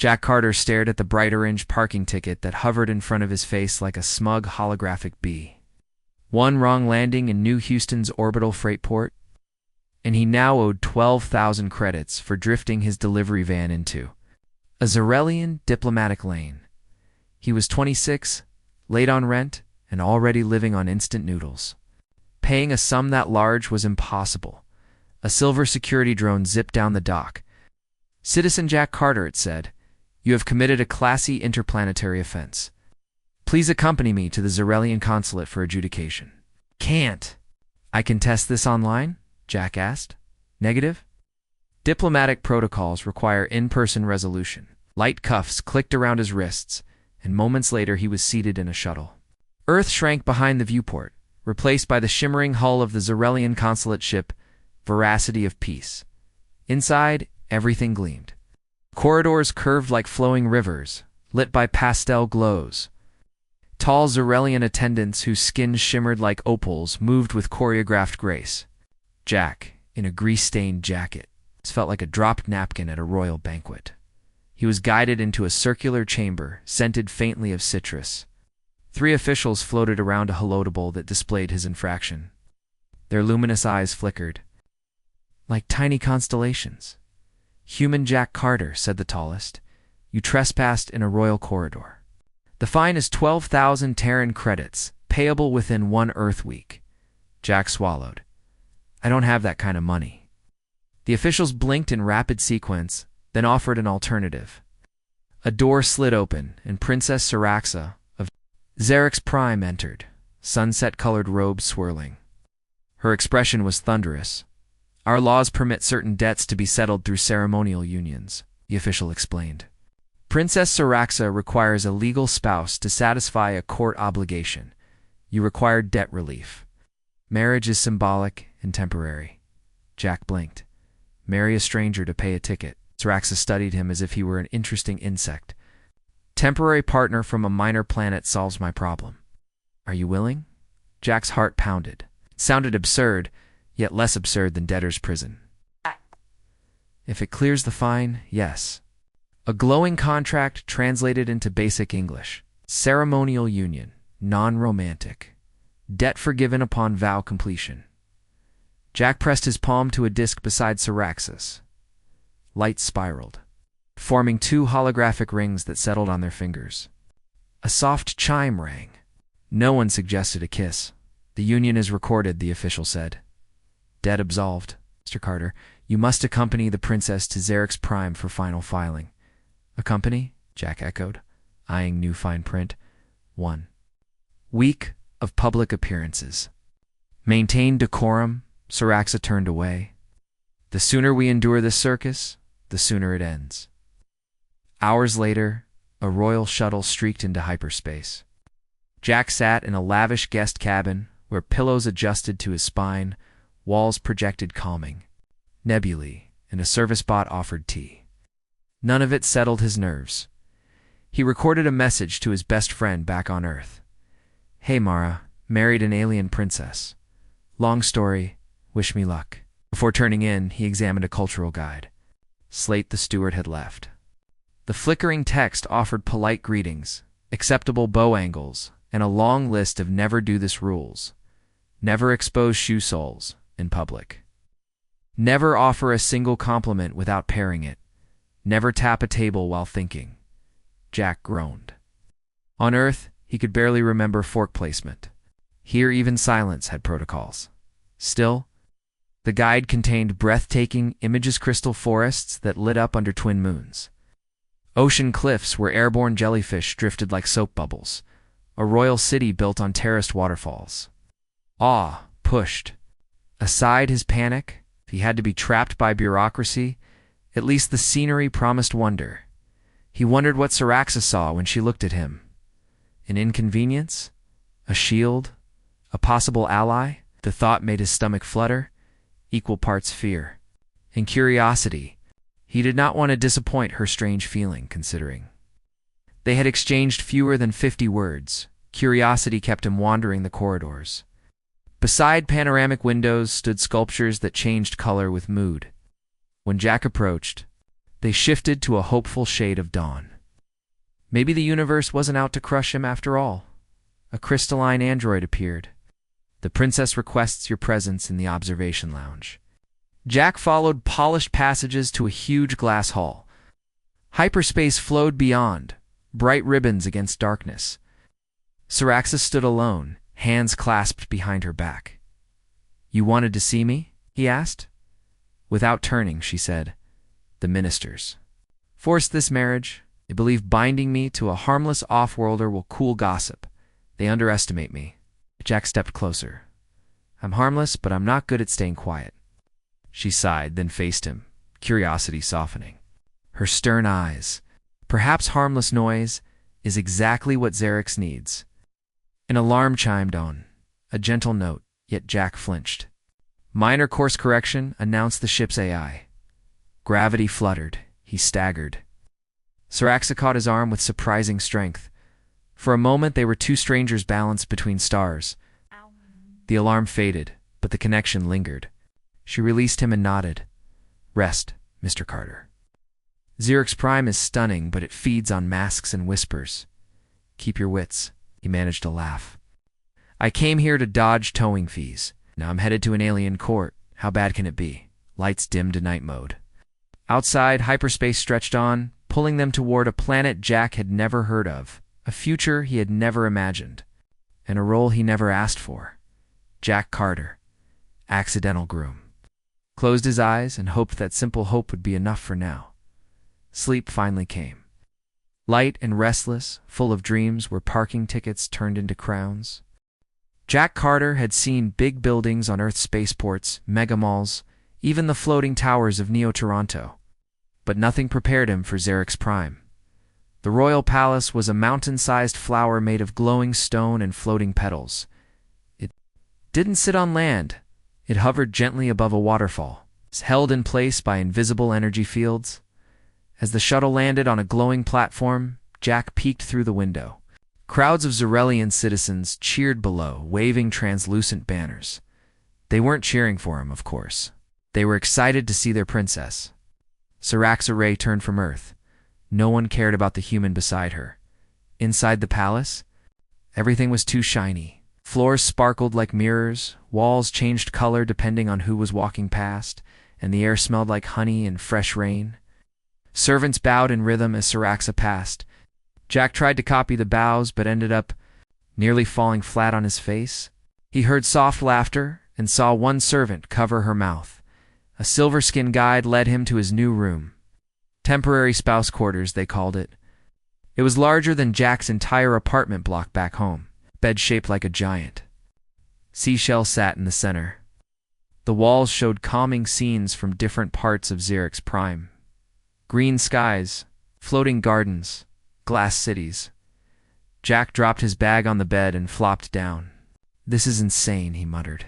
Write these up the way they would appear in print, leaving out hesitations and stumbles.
Jack Carter stared at the bright orange parking ticket that hovered in front of his face like a smug holographic bee. One wrong landing in New Houston's orbital freight port, and he now owed 12,000 credits for drifting his delivery van into a Zarelian diplomatic lane. He was 26, late on rent, and already living on instant noodles. Paying a sum that large was impossible. A silver security drone zipped down the dock. "Citizen Jack Carter," it said, "you have committed a classy interplanetary offense. Please accompany me to the Zarelian consulate for adjudication." "Can't I contest this online?" Jack asked. "Negative?" Diplomatic protocols require in-person resolution. Light cuffs clicked around his wrists, and moments later he was seated in a shuttle. Earth shrank behind the viewport, replaced by the shimmering hull of the Zarelian consulate ship, Veracity of Peace. Inside, everything gleamed. Corridors curved like flowing rivers, lit by pastel glows. Tall Zarelian attendants whose skins shimmered like opals moved with choreographed grace. Jack, in a grease-stained jacket, felt like a dropped napkin at a royal banquet. He was guided into a circular chamber, scented faintly of citrus. 3 officials floated around a halotable that displayed his infraction. Their luminous eyes flickered like tiny constellations. "Human Jack Carter," said the tallest, "you trespassed in a royal corridor. The fine is 12,000 Terran credits, payable within 1 Earth week." Jack swallowed. "I don't have that kind of money." The officials blinked in rapid sequence, then offered an alternative. A door slid open, and Princess Syraxa of Xerix Prime entered, sunset-colored robes swirling. Her expression was thunderous. "Our laws permit certain debts to be settled through ceremonial unions," the official explained. "Princess Syraxa requires a legal spouse to satisfy a court obligation. You require debt relief. Marriage is symbolic and temporary." Jack blinked. "Marry a stranger to pay a ticket." Syraxa studied him as if he were an interesting insect. "Temporary partner from a minor planet solves my problem. Are you willing?" Jack's heart pounded. It sounded absurd, yet less absurd than debtor's prison. "If it clears the fine, yes." A glowing contract translated into basic English. Ceremonial union, non-romantic. Debt forgiven upon vow completion. Jack pressed his palm to a disc beside Syraxa's. Light spiraled, forming 2 holographic rings that settled on their fingers. A soft chime rang. No one suggested a kiss. "The union is recorded," the official said. "Debt absolved. Mr. Carter, you must accompany the princess to Xerix Prime for final filing." "Accompany?" Jack echoed, eyeing new fine print. 1 week of public appearances. Maintain decorum. Syraxa turned away. "The sooner we endure this circus, the sooner it ends." Hours later, a royal shuttle streaked into hyperspace. Jack sat in a lavish guest cabin where pillows adjusted to his spine, walls projected calming, nebulae, and a service bot offered tea. None of it settled his nerves. He recorded a message to his best friend back on Earth. "Hey Mara, married an alien princess. Long story, wish me luck." Before turning in, he examined a cultural guide. Slate the steward had left. The flickering text offered polite greetings, acceptable bow angles, and a long list of never-do-this rules. Never expose shoe soles in public. Never offer a single compliment without pairing it. Never tap a table while thinking. Jack groaned. On Earth, he could barely remember fork placement. Here even silence had protocols. Still, the guide contained breathtaking images crystal forests that lit up under twin moons. Ocean cliffs where airborne jellyfish drifted like soap bubbles. A royal city built on terraced waterfalls. Awe pushed. Aside his panic, if he had to be trapped by bureaucracy, at least the scenery promised wonder. He wondered what Syraxa saw when she looked at him. An inconvenience? A shield? A possible ally? The thought made his stomach flutter, equal parts fear and curiosity. He did not want to disappoint her strange feeling, considering they had exchanged fewer than 50 words. Curiosity kept him wandering the corridors. Beside panoramic windows stood sculptures that changed color with mood. When Jack approached, They shifted to a hopeful shade of dawn. Maybe the universe wasn't out to crush him after all. A crystalline android appeared. The princess requests your presence in the observation lounge. Jack followed polished passages to a huge glass hall. Hyperspace flowed beyond, bright ribbons against darkness. Siraxa stood alone, hands clasped behind her back. "You wanted to see me?" he asked. Without turning, she said, "The ministers forced this marriage. They believe binding me to a harmless off-worlder will cool gossip. They underestimate me." Jack stepped closer. "I'm harmless, but I'm not good at staying quiet." She sighed, then faced him, curiosity softening. Her stern eyes. Perhaps harmless noise is exactly what Xerix needs. An alarm chimed on, a gentle note, yet Jack flinched. Minor course correction announced the ship's AI. Gravity fluttered. He staggered. Siraxa caught his arm with surprising strength. For a moment, they were two strangers balanced between stars. The alarm faded, but the connection lingered. She released him and nodded. "Rest, Mr. Carter. Xerix Prime is stunning, but it feeds on masks and whispers. Keep your wits." He managed to laugh. "I came here to dodge towing fees. Now I'm headed to an alien court. How bad can it be?" Lights dimmed to night mode. Outside, hyperspace stretched on, pulling them toward a planet Jack had never heard of, a future he had never imagined, and a role he never asked for. Jack Carter, accidental groom, closed his eyes and hoped that simple hope would be enough for now. Sleep finally came. Light and restless, full of dreams where parking tickets turned into crowns. Jack Carter had seen big buildings on Earth's spaceports, megamalls, even the floating towers of Neo-Toronto. But nothing prepared him for Xerix Prime. The royal palace was a mountain-sized flower made of glowing stone and floating petals. It didn't sit on land. It hovered gently above a waterfall, held in place by invisible energy fields. As the shuttle landed on a glowing platform, Jack peeked through the window. Crowds of Xerelian citizens cheered below, waving translucent banners. They weren't cheering for him, of course. They were excited to see their princess. Siraxa Ray turned from Earth. No one cared about the human beside her. Inside the palace, everything was too shiny. Floors sparkled like mirrors, walls changed color depending on who was walking past, and the air smelled like honey and fresh rain. Servants bowed in rhythm as Siraxa passed. Jack tried to copy the bows, but ended up nearly falling flat on his face. He heard soft laughter and saw one servant cover her mouth. A silver-skinned guide led him to his new room. Temporary spouse quarters, they called it. It was larger than Jack's entire apartment block back home, bed shaped like a giant. Seashell sat in the center. The walls showed calming scenes from different parts of Xerix Prime. Green skies, floating gardens, glass cities. Jack dropped his bag on the bed and flopped down. "This is insane," he muttered.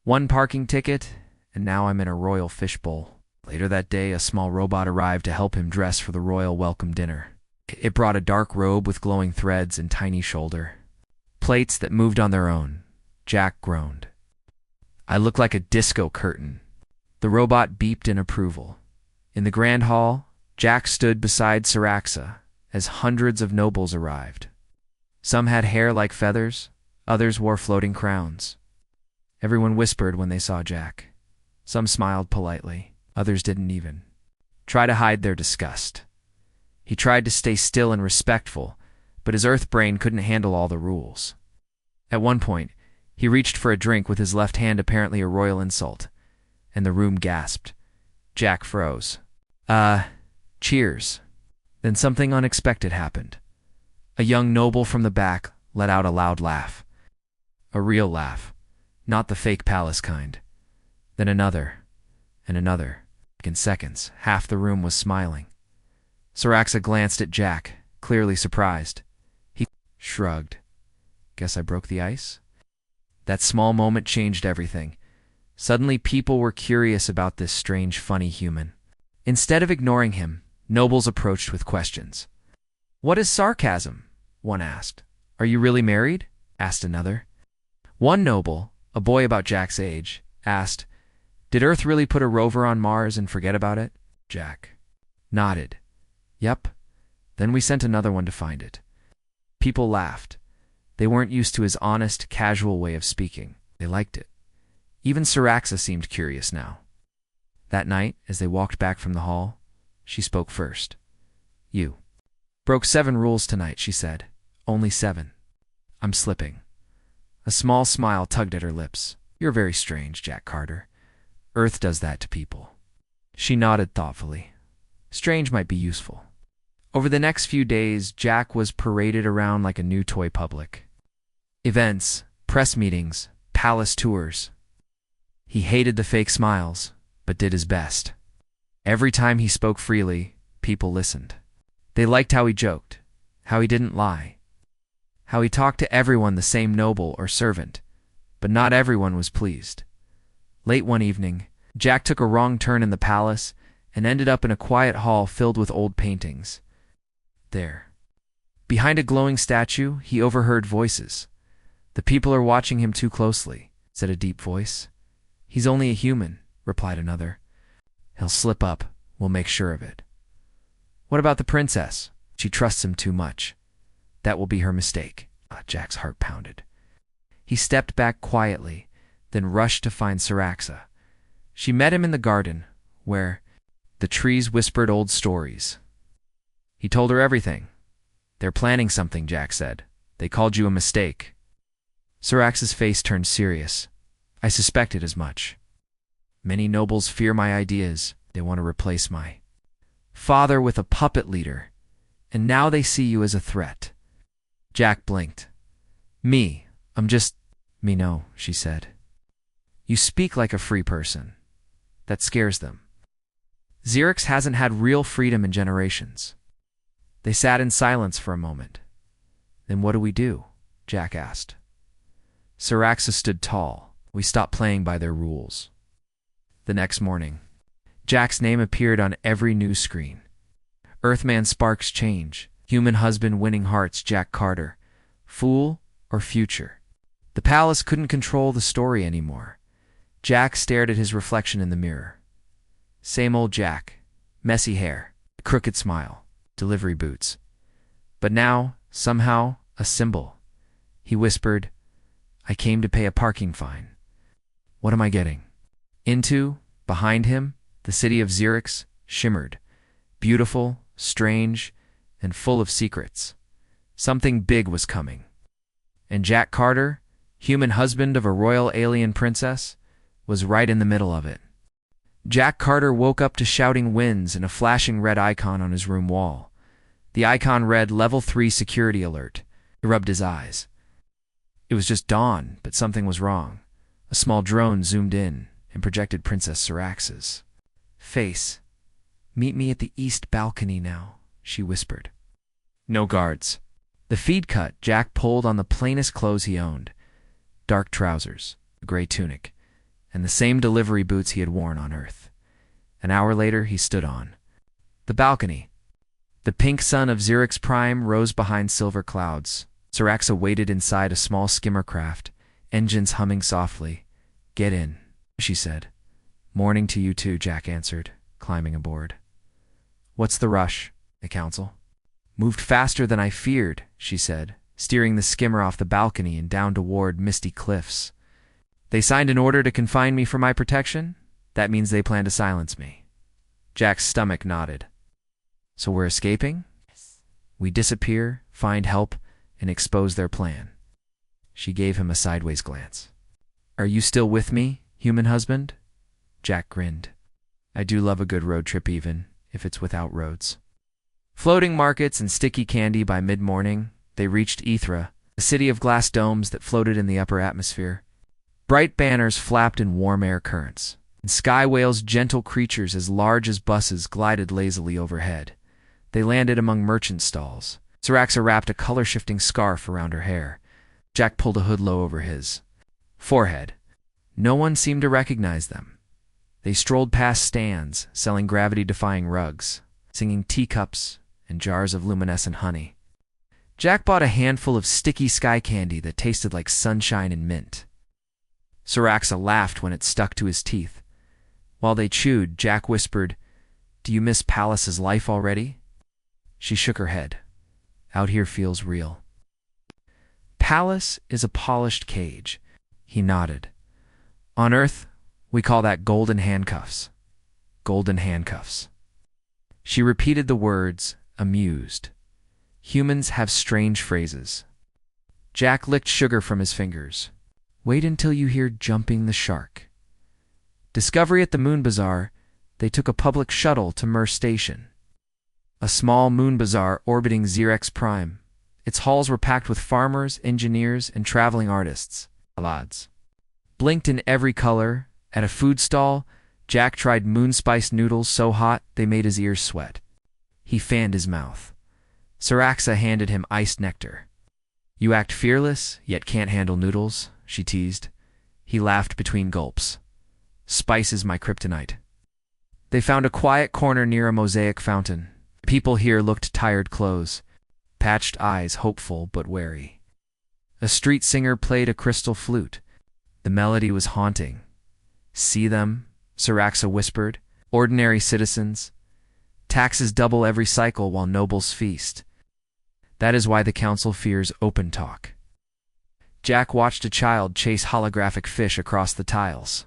"One parking ticket, and now I'm in a royal fishbowl." Later that day, a small robot arrived to help him dress for the royal welcome dinner. It brought a dark robe with glowing threads and tiny shoulder plates that moved on their own. Jack groaned. "I look like a disco curtain." The robot beeped in approval. In the grand hall, Jack stood beside Siraxa as hundreds of nobles arrived. Some had hair like feathers, others wore floating crowns. Everyone whispered when they saw Jack. Some smiled politely, others didn't even try to hide their disgust. He tried to stay still and respectful, but his earth brain couldn't handle all the rules. At one point, he reached for a drink with his left hand, apparently a royal insult, and the room gasped. Jack froze. Cheers." Then something unexpected happened. A young noble from the back let out a loud laugh. A real laugh, not the fake palace kind. Then another, and another. In seconds, half the room was smiling. Siraxa glanced at Jack, clearly surprised. He shrugged. "Guess I broke the ice?" That small moment changed everything. Suddenly people were curious about this strange, funny human. Instead of ignoring him, nobles approached with questions. "What is sarcasm?" one asked. "Are you really married?" asked another. One noble, a boy about Jack's age, asked, "Did Earth really put a rover on Mars and forget about it?" Jack nodded. Yep. Then we sent another one to find it. People laughed. They weren't used to his honest, casual way of speaking. They liked it. Even Siraxa seemed curious now. That night, as they walked back from the hall, she spoke first. You broke 7 rules tonight, she said. Only 7. I'm slipping. A small smile tugged at her lips. You're very strange, Jack Carter. Earth does that to people. She nodded thoughtfully. Strange might be useful. Over the next few days, Jack was paraded around like a new toy public. Events, press meetings, palace tours. He hated the fake smiles, but did his best. Every time he spoke freely, people listened. They liked how he joked, how he didn't lie, how he talked to everyone the same noble or servant, but not everyone was pleased. Late one evening, Jack took a wrong turn in the palace and ended up in a quiet hall filled with old paintings. There, behind a glowing statue, he overheard voices. The people are watching him too closely, said a deep voice. He's only a human, replied another. He'll slip up, we'll make sure of it. What about the princess? She trusts him too much. That will be her mistake. Jack's heart pounded. He stepped back quietly, then rushed to find Siraxa. She met him in the garden, where the trees whispered old stories. He told her everything. They're planning something, Jack said. They called you a mistake. Siraxa's face turned serious. I suspected as much. Many nobles fear my ideas. They want to replace my father with a puppet leader, and now they see you as a threat. Jack blinked. Me no, she said. You speak like a free person. That scares them. Xerix hasn't had real freedom in generations. They sat in silence for a moment. Then what do we do? Jack asked. Siraxa stood tall. We stopped playing by their rules. The next morning, Jack's name appeared on every news screen. Earthman sparks change. Human husband winning hearts, Jack Carter. Fool or future? The palace couldn't control the story anymore. Jack stared at his reflection in the mirror. Same old Jack. Messy hair, a crooked smile, delivery boots. But now, somehow, a symbol. He whispered, I came to pay a parking fine. What am I getting into? Behind him, the city of Xerix shimmered, beautiful, strange, and full of secrets. Something big was coming. And Jack Carter, human husband of a royal alien princess, was right in the middle of it. Jack Carter woke up to shouting winds and a flashing red icon on his room wall. The icon read Level 3 Security Alert. He rubbed his eyes. It was just dawn, but something was wrong. A small drone zoomed in and projected Princess Siraxa's face. Meet me at the east balcony now, she whispered. No guards. The feed cut, Jack pulled on the plainest clothes he owned. Dark trousers, a gray tunic, and the same delivery boots he had worn on Earth. An hour later, he stood on the balcony. The pink sun of Xerix Prime rose behind silver clouds. Siraxa waited inside a small skimmer craft, engines humming softly. Get in, she said. Morning to you too, Jack answered, climbing aboard. What's the rush? The council moved faster than I feared, she said, steering the skimmer off the balcony and down toward misty cliffs. They signed an order to confine me for my protection? That means they plan to silence me. Jack's stomach nodded. So we're escaping? Yes. We disappear, find help, and expose their plan. She gave him a sideways glance. Are you still with me, human husband? Jack grinned. I do love a good road trip even, if it's without roads. Floating markets and sticky candy by mid-morning, they reached Ethra, a city of glass domes that floated in the upper atmosphere. Bright banners flapped in warm air currents, and sky whales, gentle creatures as large as buses, glided lazily overhead. They landed among merchant stalls. Siraxa wrapped a color-shifting scarf around her hair. Jack pulled a hood low over his forehead. No one seemed to recognize them. They strolled past stands, selling gravity-defying rugs, singing teacups and jars of luminescent honey. Jack bought a handful of sticky sky candy that tasted like sunshine and mint. Siraxa laughed when it stuck to his teeth. While they chewed, Jack whispered, Do you miss Palace's life already? She shook her head. Out here feels real. Palace is a polished cage. He nodded. On Earth, we call that golden handcuffs. Golden handcuffs. She repeated the words, amused. Humans have strange phrases. Jack licked sugar from his fingers. Wait until you hear jumping the shark. Discovery at the Moon Bazaar, they took a public shuttle to Mer Station. A small moon bazaar orbiting Xerex Prime. Its halls were packed with farmers, engineers, and traveling artists. Alads. Blinked in every color. At a food stall, Jack tried moon-spiced noodles so hot they made his ears sweat. He fanned his mouth. Saraxa handed him iced nectar. You act fearless, yet can't handle noodles, she teased. He laughed between gulps. Spice is my kryptonite. They found a quiet corner near a mosaic fountain. People here looked tired clothes, patched eyes hopeful but wary. A street singer played a crystal flute. The melody was haunting. See them, Saraxa whispered, ordinary citizens. Taxes double every cycle while nobles feast. That is why the council fears open talk. Jack watched a child chase holographic fish across the tiles.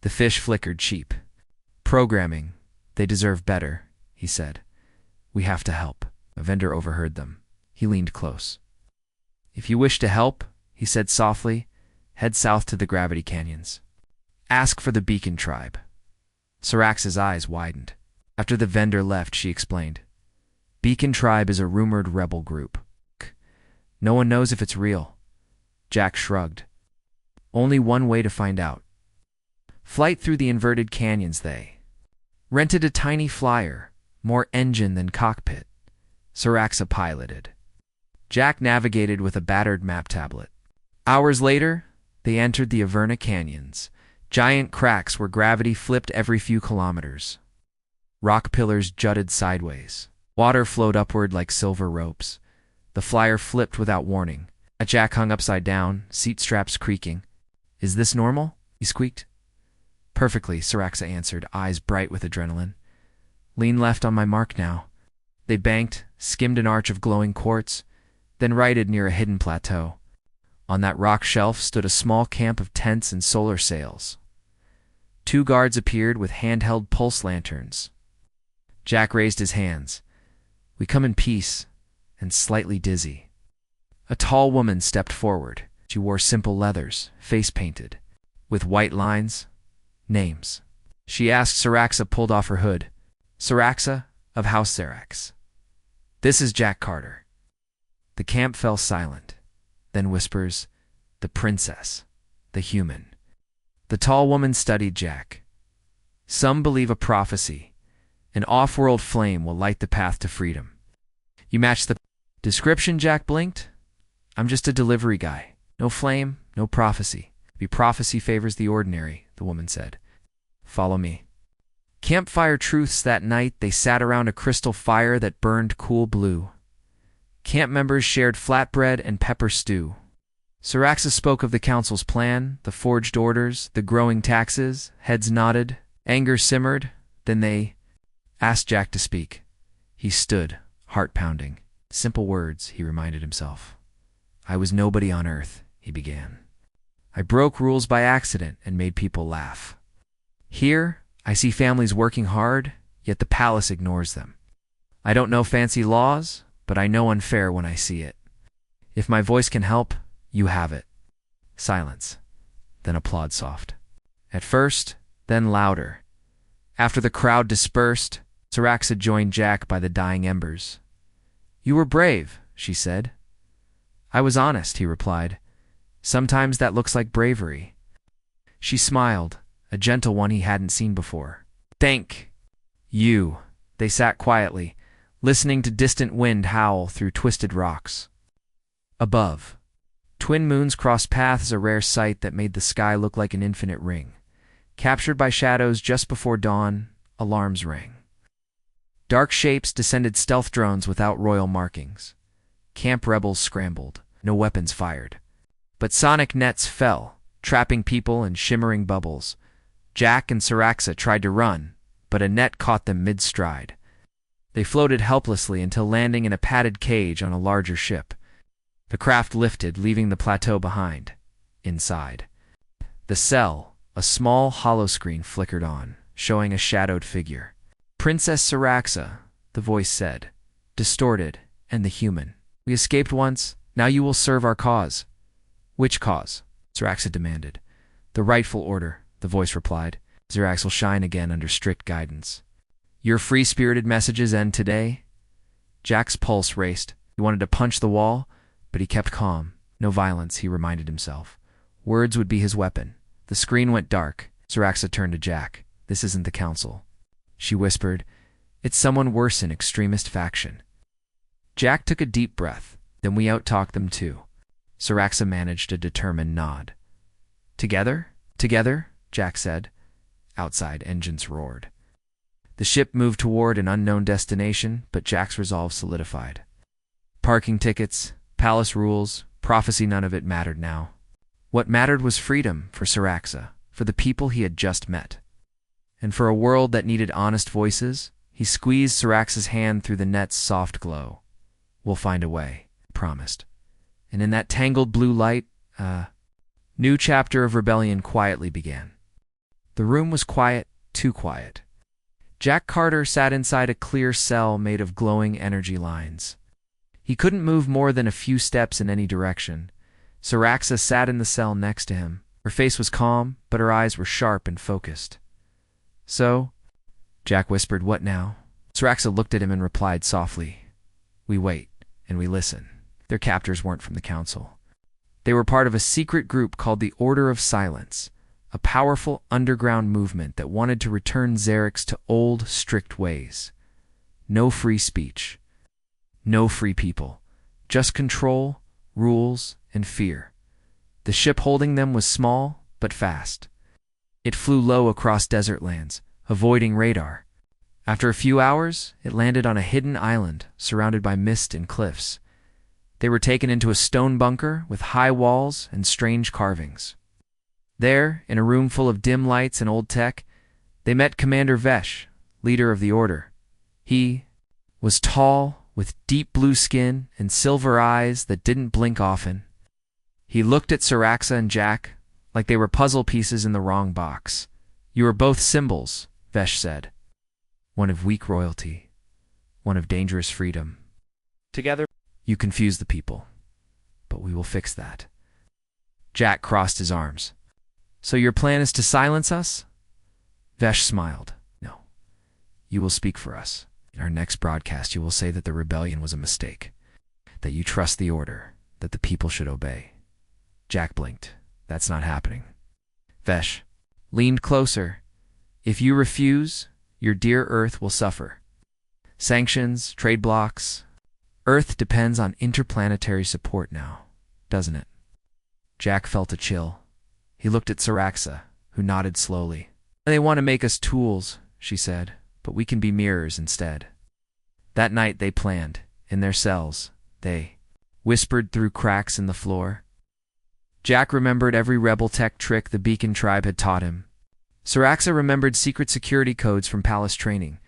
The fish flickered cheap. Programming. They deserve better, he said. We have to help. A vendor overheard them. He leaned close. If you wish to help, he said softly, head south to the Gravity Canyons. Ask for the Beacon Tribe. Sarax's eyes widened. After the vendor left, she explained. Beacon Tribe is a rumored rebel group. No one knows if it's real. Jack shrugged. Only one way to find out. Flight through the inverted canyons, they rented a tiny flyer, more engine than cockpit. Saraxa piloted. Jack navigated with a battered map tablet. Hours later, they entered the Averna Canyons, giant cracks where gravity flipped every few kilometers. Rock pillars jutted sideways. Water flowed upward like silver ropes. The flyer flipped without warning. Jack hung upside down, seat straps creaking. Is this normal? He squeaked. Perfectly, Saraxa answered, eyes bright with adrenaline. Lean left on my mark now. They banked, skimmed an arch of glowing quartz, then righted near a hidden plateau. On that rock shelf stood a small camp of tents and solar sails. 2 guards appeared with handheld pulse lanterns. Jack raised his hands. We come in peace, and slightly dizzy. A tall woman stepped forward. She wore simple leathers, face painted, with white lines, names. She asked. Saraxa pulled off her hood. Saraxa of House Xerax. This is Jack Carter. The camp fell silent. Then whispers, the princess, the human. The tall woman studied Jack. Some believe a prophecy. An off-world flame will light the path to freedom. You match the description, Jack blinked. I'm just a delivery guy. No flame, no prophecy. Maybe prophecy favors the ordinary, the woman said. Follow me. Campfire truths that night. They sat around a crystal fire that burned cool blue. Camp members shared flatbread and pepper stew. Saraxa spoke of the council's plan, the forged orders, the growing taxes. Heads nodded. Anger simmered. Then they asked Jack to speak. He stood, heart pounding. Simple words, he reminded himself. I was nobody on Earth, he began. I broke rules by accident and made people laugh. Here, I see families working hard, yet the palace ignores them. I don't know fancy laws, but I know unfair when I see it. If my voice can help, you have it. Silence. Then applaud soft. At first, then louder. After the crowd dispersed, Saraxa joined Jack by the dying embers. You were brave, she said. I was honest, he replied. Sometimes that looks like bravery. She smiled, a gentle one he hadn't seen before. Thank you. They sat quietly, listening to distant wind howl through twisted rocks. Above, twin moons crossed paths, a rare sight that made the sky look like an infinite ring. Captured by shadows just before dawn, alarms rang. Dark shapes descended stealth drones without royal markings. Camp rebels scrambled, no weapons fired. But sonic nets fell, trapping people in shimmering bubbles. Jack and Saraxa tried to run, but a net caught them mid-stride. They floated helplessly until landing in a padded cage on a larger ship. The craft lifted, leaving the plateau behind. Inside the cell, a small holoscreen flickered on, showing a shadowed figure. "Princess Siraxa," the voice said, distorted, and the human. "We escaped once, now you will serve our cause." "Which cause?" Siraxa demanded. "The rightful order," the voice replied. "Sirax will shine again under strict guidance." "Your free-spirited messages end today?" Jack's pulse raced. He wanted to punch the wall, but he kept calm. No violence, he reminded himself. Words would be his weapon. The screen went dark. Siraxa turned to Jack. "This isn't the council," she whispered. "It's someone worse in extremist faction." Jack took a deep breath. "Then we out-talked them too." Siraxa managed a determined nod. "Together?" "Together," Jack said. Outside, engines roared. The ship moved toward an unknown destination, but Jack's resolve solidified. Parking tickets, palace rules, prophecy, none of it mattered now. What mattered was freedom for Siraxa, for the people he had just met. And for a world that needed honest voices, he squeezed Siraxa's hand through the net's soft glow. "We'll find a way," he promised. And in that tangled blue light, a new chapter of rebellion quietly began. The room was quiet, too quiet. Jack Carter sat inside a clear cell made of glowing energy lines. He couldn't move more than a few steps in any direction. Siraxa sat in the cell next to him. Her face was calm, but her eyes were sharp and focused. "So?" Jack whispered. "What now?" Siraxa looked at him and replied softly. "We wait, and we listen." Their captors weren't from the council. They were part of a secret group called the Order of Silence, a powerful underground movement that wanted to return Xerix to old, strict ways. No free speech. No free people. Just control, rules, and fear. The ship holding them was small, but fast. It flew low across desert lands, avoiding radar. After a few hours, it landed on a hidden island surrounded by mist and cliffs. They were taken into a stone bunker with high walls and strange carvings. There, in a room full of dim lights and old tech, they met Commander Vesh, leader of the Order. He was tall, with deep blue skin and silver eyes that didn't blink often. He looked at Siraxa and Jack like they were puzzle pieces in the wrong box. "You are both symbols," Vesh said. "One of weak royalty, one of dangerous freedom. Together, you confuse the people, but we will fix that." Jack crossed his arms. "So your plan is to silence us?" Vesh smiled. "No. You will speak for us. In our next broadcast, you will say that the rebellion was a mistake, that you trust the order, that the people should obey." Jack blinked. "That's not happening." Vesh leaned closer. "If you refuse, your dear Earth will suffer. Sanctions, trade blocks. Earth depends on interplanetary support now, doesn't it?" Jack felt a chill. He looked at Siraxa, who nodded slowly. "They want to make us tools," she said, "but we can be mirrors instead." That night they planned. In their cells, they whispered through cracks in the floor. Jack remembered every rebel tech trick the Beacon tribe had taught him. Siraxa remembered secret security codes from palace training,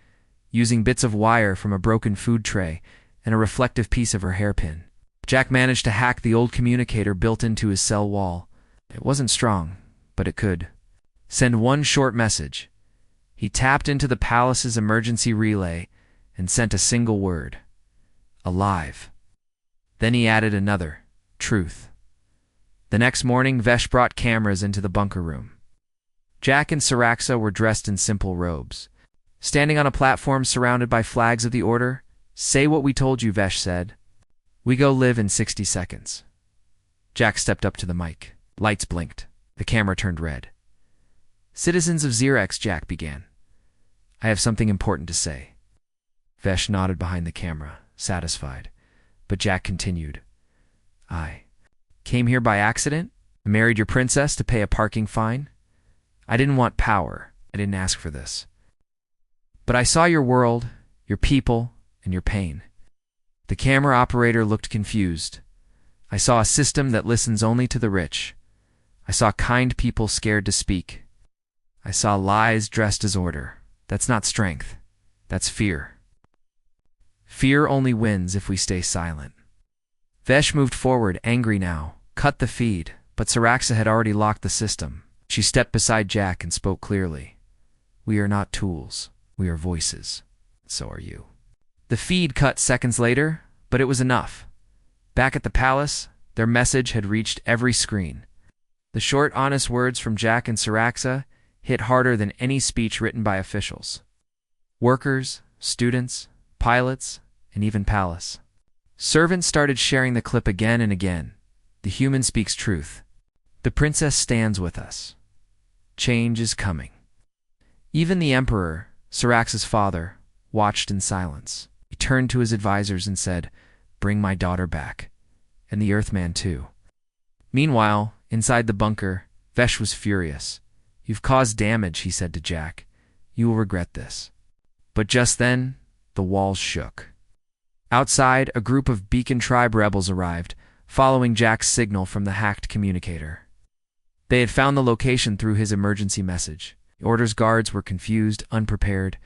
using bits of wire from a broken food tray and a reflective piece of her hairpin. Jack managed to hack the old communicator built into his cell wall. It wasn't strong, but it could send one short message. He tapped into the palace's emergency relay and sent a single word: "Alive." Then he added another: "Truth." The next morning, Vesh brought cameras into the bunker room. Jack and Siraxa were dressed in simple robes. Standing on a platform surrounded by flags of the Order, "Say what we told you," Vesh said. "We go live in 60 seconds." Jack stepped up to the mic. Lights blinked. The camera turned red. "Citizens of Xerix," Jack began. "I have something important to say." Vesh nodded behind the camera, satisfied. But Jack continued. "I came here by accident. I married your princess to pay a parking fine. I didn't want power. I didn't ask for this. But I saw your world, your people, and your pain." The camera operator looked confused. "I saw a system that listens only to the rich. I saw kind people scared to speak. I saw lies dressed as order, That's not strength. That's fear. Fear only wins if we stay silent. Vesh moved forward, angry now, cut the feed, but Saraxa had already locked the system. She stepped beside Jack and spoke clearly. We are not tools. We are voices. So are you. The feed cut seconds later, but it was enough. Back at the palace, their message had reached every screen. The short, honest words from Jack and Saraxa hit harder than any speech written by officials. Workers, students, pilots, and even Palace. Servants started sharing the clip again and again. The human speaks truth. The princess stands with us. Change is coming. Even the emperor, Saraxa's father, watched in silence. He turned to his advisors and said, "Bring my daughter back. And the Earthman too." Meanwhile, inside the bunker, Vesh was furious. "You've caused damage," he said to Jack. "You will regret this." But just then, the walls shook. Outside, a group of Beacon Tribe rebels arrived, following Jack's signal from the hacked communicator. They had found the location through his emergency message. The Order's guards were confused, unprepared.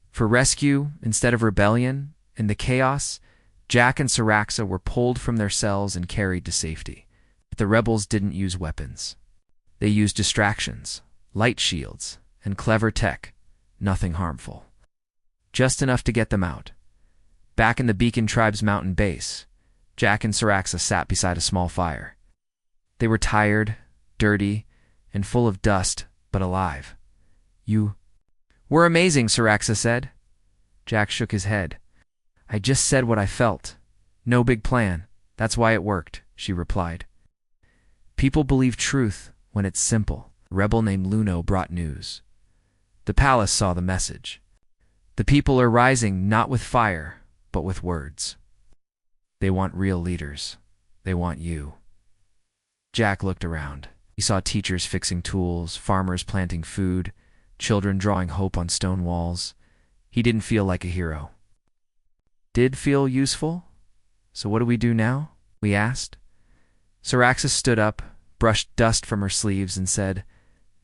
For rescue instead of rebellion, in the chaos, Jack and Saraxa were pulled from their cells and carried to safety. But the rebels didn't use weapons. They used distractions, light shields, and clever tech, nothing harmful. Just enough to get them out. Back in the Beacon Tribe's mountain base, Jack and Saraxa sat beside a small fire. They were tired, dirty, and full of dust, but alive. "You were amazing," Saraxa said. Jack shook his head. "I just said what I felt. No big plan. That's why it worked," she replied. People believe truth when it's simple. A rebel named Luno brought news. The palace saw the message. The people are rising not with fire, but with words. They want real leaders. They want you. Jack looked around. He saw teachers fixing tools, farmers planting food, children drawing hope on stone walls. He didn't feel like a hero. Did feel useful? "So what do we do now?" we asked. Saraxa stood up, brushed dust from her sleeves, and said,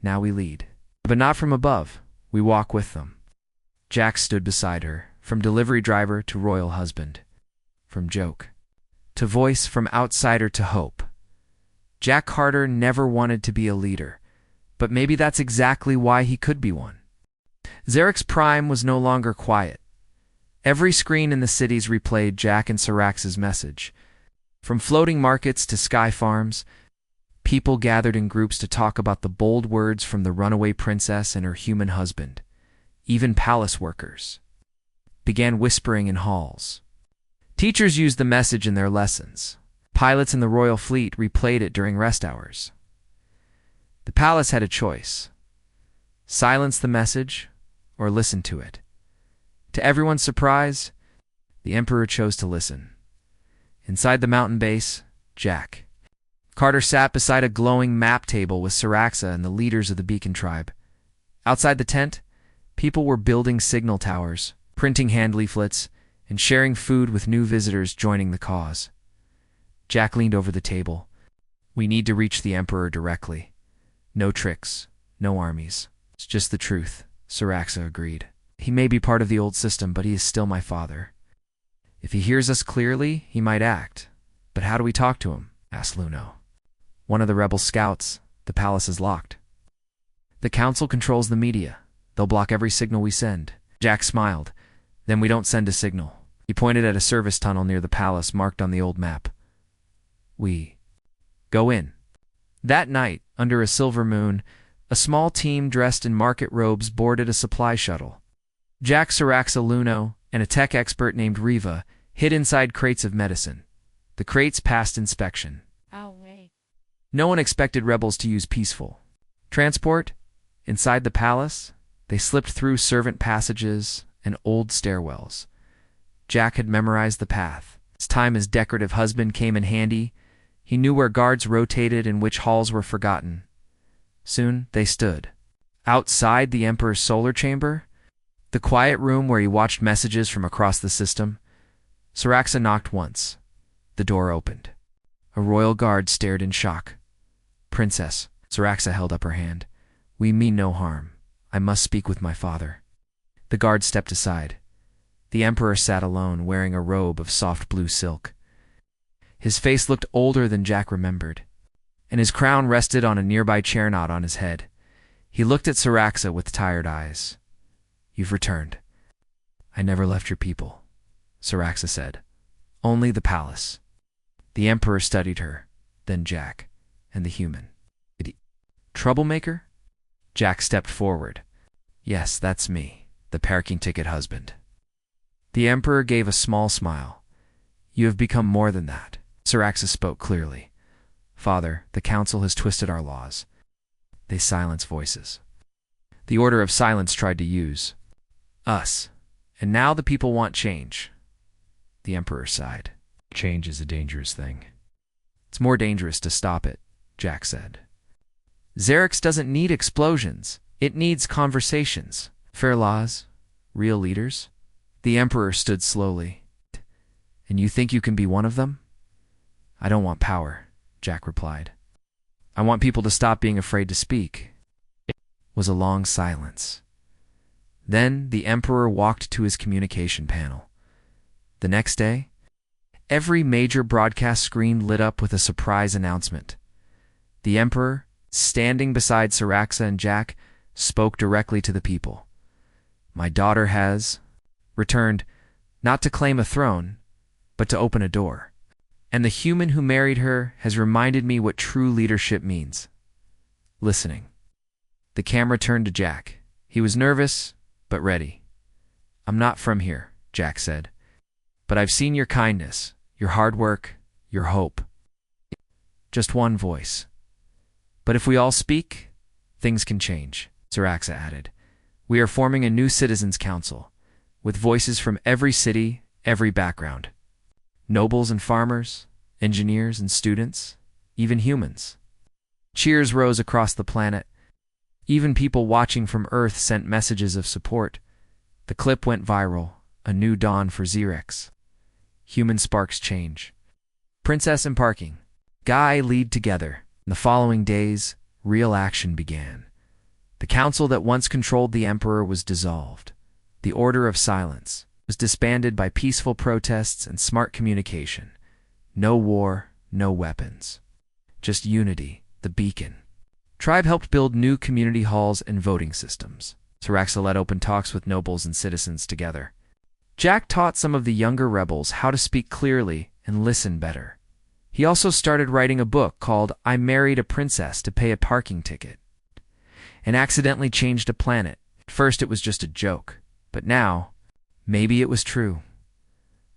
"Now we lead. But not from above. We walk with them." Jack stood beside her, from delivery driver to royal husband, from joke to voice, from outsider to hope. Jack Carter never wanted to be a leader, but maybe that's exactly why he could be one. Xerix Prime was no longer quiet. Every screen in the cities replayed Jack and Saraxa's message. From floating markets to sky farms, people gathered in groups to talk about the bold words from the runaway princess and her human husband. Even palace workers began whispering in halls. Teachers used the message in their lessons. Pilots in the royal fleet replayed it during rest hours. The palace had a choice: silence the message or listen to it. To everyone's surprise, the emperor chose to listen. Inside the mountain base, Jack Carter sat beside a glowing map table with Saraxa and the leaders of the Beacon Tribe. Outside the tent, people were building signal towers, printing hand leaflets, and sharing food with new visitors joining the cause. Jack leaned over the table. "We need to reach the emperor directly. No tricks, no armies. It's just the truth," Saraxa agreed. "He may be part of the old system, but he is still my father. If he hears us clearly, he might act. But how do we talk to him?" asked Luno. "One of the rebel scouts. The palace is locked. The council controls the media. They'll block every signal we send." Jack smiled. "Then we don't send a signal." He pointed at a service tunnel near the palace marked on the old map. "We go in." That night, under a silver moon, a small team dressed in market robes boarded a supply shuttle. Jack, Saraxa, Luno, and a tech expert named Riva hid inside crates of medicine. The crates passed inspection. No one expected rebels to use peaceful transport. Inside the palace, they slipped through servant passages and old stairwells. Jack had memorized the path. His time as decorative husband came in handy. He knew where guards rotated and which halls were forgotten. Soon they stood outside the Emperor's solar chamber, the quiet room where he watched messages from across the system. Saraxa knocked once. The door opened. A royal guard stared in shock. "Princess," Saraxa held up her hand. "We mean no harm. I must speak with my father." The guard stepped aside. The emperor sat alone, wearing a robe of soft blue silk. His face looked older than Jack remembered, and his crown rested on a nearby chair knot on his head. He looked at Siraxa with tired eyes. "You've returned." "I never left your people," Siraxa said. "Only the palace." The emperor studied her, then Jack, and the human. "Troublemaker?" Jack stepped forward. "Yes, that's me, the parking ticket husband." The emperor gave a small smile. "You have become more than that." Siraxa spoke clearly. "Father, the council has twisted our laws. They silence voices. The Order of Silence tried to use us, and now the people want change." The emperor sighed. "Change is a dangerous thing." "It's more dangerous to stop it," Jack said. "Xerix doesn't need explosions. It needs conversations. Fair laws, real leaders." The emperor stood slowly. "And you think you can be one of them?" "I don't want power," Jack replied. "I want people to stop being afraid to speak." It was a long silence. Then the emperor walked to his communication panel. The next day, every major broadcast screen lit up with a surprise announcement. The emperor, standing beside Siraxa and Jack, spoke directly to the people. "My daughter has returned, not to claim a throne, but to open a door. And the human who married her has reminded me what true leadership means. Listening." The camera turned to Jack. He was nervous, but ready. "I'm not from here," Jack said, "but I've seen your kindness, your hard work, your hope." Just one voice. "But if we all speak, things can change," Siraxa added. "We are forming a new citizens' council, with voices from every city, every background. Nobles and farmers, engineers and students, even humans." Cheers rose across the planet. Even people watching from Earth sent messages of support. The clip went viral, a new dawn for Xerix. Human sparks change. Princess and parking. Guy lead together. In the following days, real action began. The council that once controlled the emperor was dissolved. The Order of Silence was disbanded by peaceful protests and smart communication. No war, no weapons. Just unity, the beacon. Tribe helped build new community halls and voting systems. Siraxa led open talks with nobles and citizens together. Jack taught some of the younger rebels how to speak clearly and listen better. He also started writing a book called "I Married a Princess to Pay a Parking Ticket," and accidentally changed a planet. At first it was just a joke, but now, maybe it was true.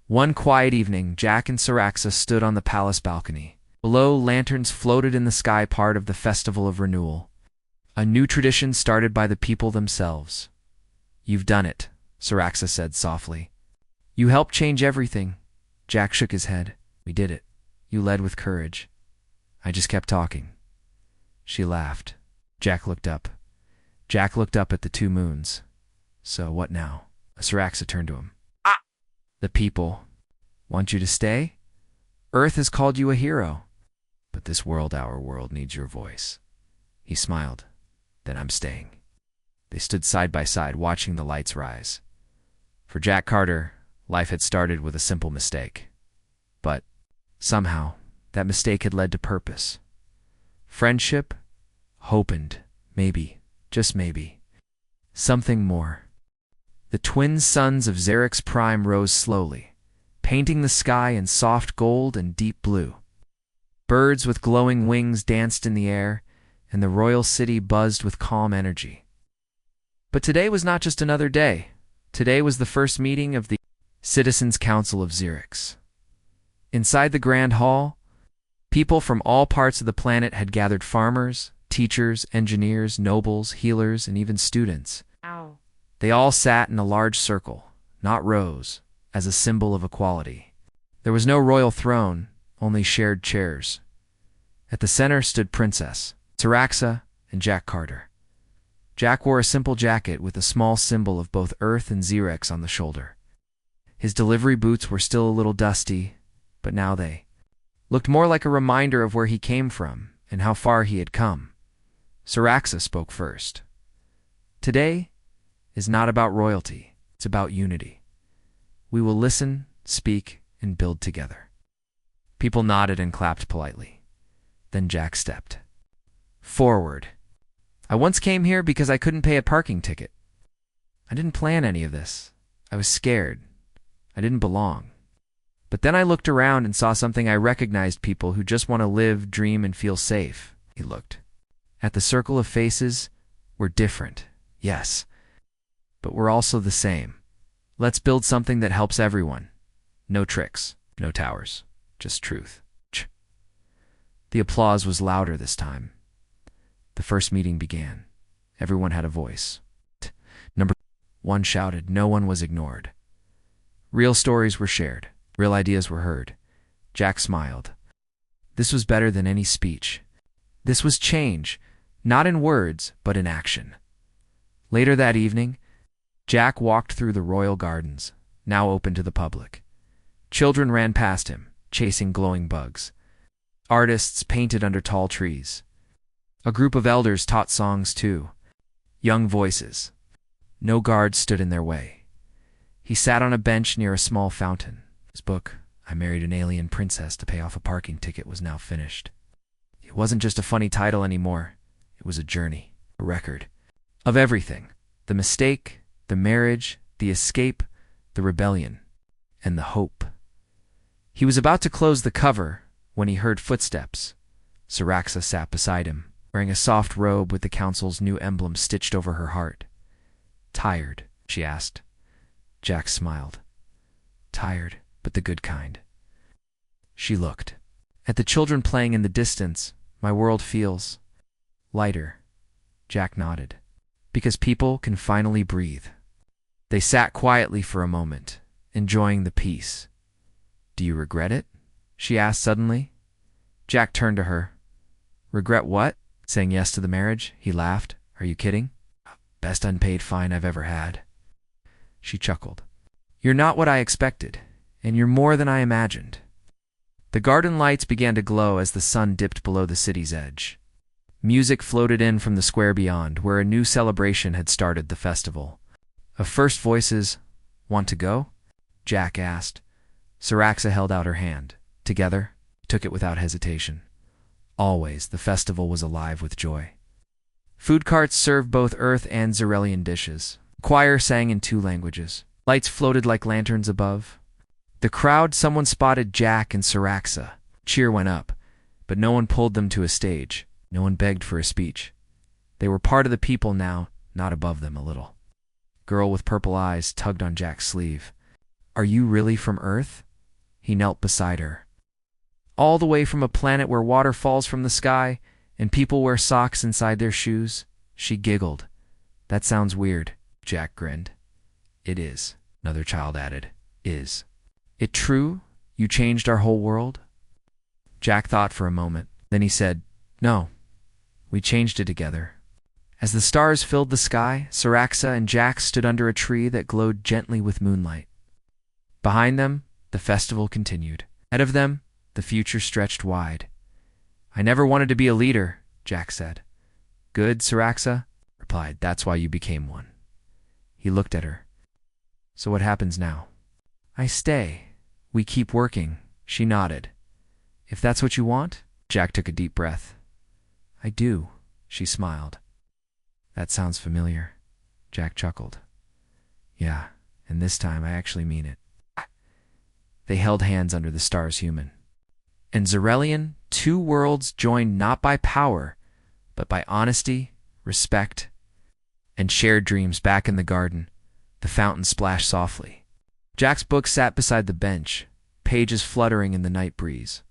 One quiet evening, Jack and Siraxa stood on the palace balcony. Below, lanterns floated in the sky, part of the Festival of Renewal. A new tradition started by the people themselves. "You've done it," Siraxa said softly. "You helped change everything." Jack shook his head. "We did it. You led with courage. I just kept talking." She laughed. Jack looked up. Jack looked up at the two moons. "So what now?" Siraxa turned to him. "The people want you to stay? Earth has called you a hero. But this world, our world, needs your voice." He smiled. "Then I'm staying." They stood side by side, watching the lights rise. For Jack Carter, life had started with a simple mistake. But somehow, that mistake had led to purpose. Friendship, hope, and maybe, just maybe, something more. The twin suns of Xerix Prime rose slowly, painting the sky in soft gold and deep blue. Birds with glowing wings danced in the air, and the royal city buzzed with calm energy. But today was not just another day. Today was the first meeting of the Citizens' Council of Xerix. Inside the Grand Hall, people from all parts of the planet had gathered: farmers, teachers, engineers, nobles, healers, and even students. Ow. They all sat in a large circle, not rows, as a symbol of equality. There was no royal throne, only shared chairs. At the center stood Princess Siraxa and Jack Carter. Jack wore a simple jacket with a small symbol of both Earth and Xerix on the shoulder. His delivery boots were still a little dusty, but now they looked more like a reminder of where he came from and how far he had come. Siraxa spoke first. "Today, is not about royalty, it's about unity. We will listen, speak, and build together. People nodded and clapped politely. Then Jack stepped forward. I once came here because I couldn't pay a parking ticket. I didn't plan any of this. I was scared. I didn't belong. But then I looked around and saw something. I recognized people who just want to live, dream, and feel safe. He looked at the circle of faces. We're different, yes, but we're also the same. Let's build something that helps everyone. No tricks, no towers, just truth. The applause was louder this time. The first meeting began. Everyone had a voice. Number one shouted. No one was ignored. Real stories were shared. Real ideas were heard. Jack smiled. This was better than any speech. This was change, not in words, but in action. Later that evening, Jack walked through the royal gardens, now open to the public. Children ran past him, chasing glowing bugs. Artists painted under tall trees. A group of elders taught songs too. Young voices. No guards stood in their way. He sat on a bench near a small fountain. His book, I Married an Alien Princess to Pay Off a Parking Ticket, was now finished. It wasn't just a funny title anymore. It was a journey, a record, of everything. The mistake, the marriage, the escape, the rebellion, and the hope. He was about to close the cover when he heard footsteps. Siraxa sat beside him, wearing a soft robe with the council's new emblem stitched over her heart. Tired? She asked. Jack smiled. Tired, but the good kind. She looked at the children playing in the distance. My world feels lighter. Jack nodded. Because people can finally breathe. They sat quietly for a moment, enjoying the peace. Do you regret it? She asked suddenly. Jack turned to her. Regret what? Saying yes to the marriage? He laughed. Are you kidding? Best unpaid fine I've ever had. She chuckled. You're not what I expected, and you're more than I imagined. The garden lights began to glow as the sun dipped below the city's edge. Music floated in from the square beyond, where a new celebration had started the festival. Of first voices, want to go? Jack asked. Siraxa held out her hand. Together, took it without hesitation. Always, the festival was alive with joy. Food carts served both Earth and Xerelian dishes. Choir sang in 2 languages. Lights floated like lanterns above. The crowd, someone spotted Jack and Siraxa. Cheer went up, but no one pulled them to a stage. No one begged for a speech. They were part of the people now, not above them a little. Girl with purple eyes tugged on Jack's sleeve. Are you really from Earth? He knelt beside her. All the way from a planet where water falls from the sky and people wear socks inside their shoes? She giggled. That sounds weird. Jack grinned. It is, another child added. Is it true? You changed our whole world? Jack thought for a moment. Then he said, No. We changed it together. As the stars filled the sky, Siraxa and Jack stood under a tree that glowed gently with moonlight. Behind them, the festival continued. Ahead of them, the future stretched wide. I never wanted to be a leader, Jack said. Good, Siraxa replied. That's why you became one. He looked at her. So what happens now? I stay. We keep working. She nodded. If that's what you want? Jack took a deep breath. I do, she smiled. That sounds familiar. Jack chuckled. Yeah, and this time I actually mean it. They held hands under the stars human. And Xerelian, 2 worlds joined not by power, but by honesty, respect, and shared dreams. Back in the garden, the fountain splashed softly. Jack's book sat beside the bench, pages fluttering in the night breeze.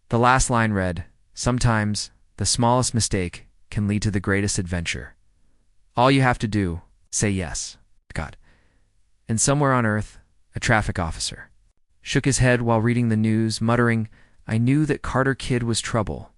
The last line read, Sometimes the smallest mistake can lead to the greatest adventure. All you have to do, say yes, God. And somewhere on Earth, a traffic officer shook his head while reading the news, muttering, I knew that Carter Kid was trouble.